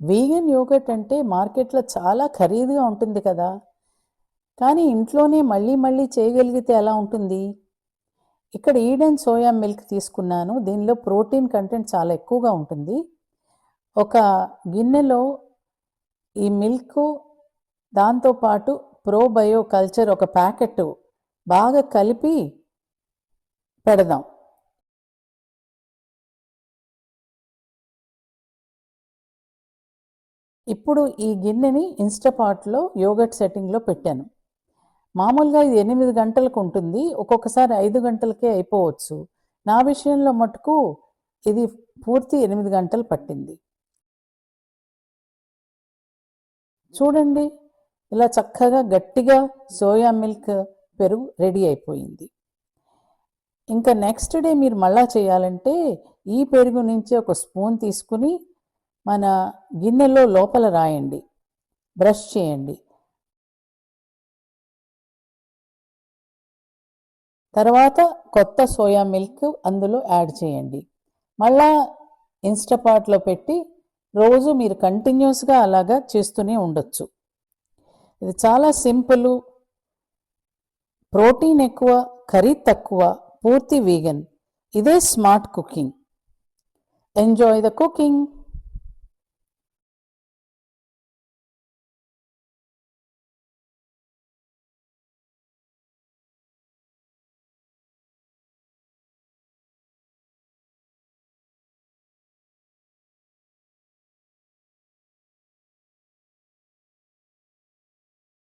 Vegan yoghurt అంటే మార్కెట్లో చాలా ఖరీదుగా ఉంటుంది కదా, కానీ ఇంట్లోనే మళ్ళీ మళ్ళీ చేయగలిగితే ఎలా ఉంటుంది? ఇక్కడ ఈడెన్ సోయా మిల్క్ తీసుకున్నాను. దీనిలో ప్రోటీన్ కంటెంట్ చాలా ఎక్కువగా ఉంటుంది. ఒక గిన్నెలో ఈ మిల్క్, దాంతోపాటు ప్రోబయో కల్చర్ ఒక ప్యాకెట్ బాగా కలిపి పెడదాం. ఇప్పుడు ఈ గిన్నెని ఇన్స్టాపాట్లో యోగర్ట్ సెట్టింగ్లో పెట్టాను. మామూలుగా ఇది 8 గంటలకు ఉంటుంది, ఒక్కొక్కసారి 5 గంటలకే అయిపోవచ్చు. నా విషయంలో మటుకు ఇది పూర్తి 8 గంటలు పట్టింది. చూడండి, ఇలా చక్కగా గట్టిగా సోయా మిల్క్ పెరుగు రెడీ అయిపోయింది. ఇంకా నెక్స్ట్ డే మీరు మళ్ళా చేయాలంటే ఈ పెరుగు నుంచి ఒక స్పూన్ తీసుకుని మన గిన్నెలో లోపల రాయండి, బ్రష్ చేయండి. తర్వాత కొత్త సోయా మిల్క్ అందులో యాడ్ చేయండి. మళ్ళా ఇన్స్టాపాట్లో పెట్టి రోజు మీరు కంటిన్యూస్గా అలాగా చేస్తూనే ఉండొచ్చు. ఇది చాలా సింపుల్, ప్రోటీన్ ఎక్కువ, ఖరీదు తక్కువ, పూర్తి వీగన్. ఇదే smart cooking. Enjoy the cooking.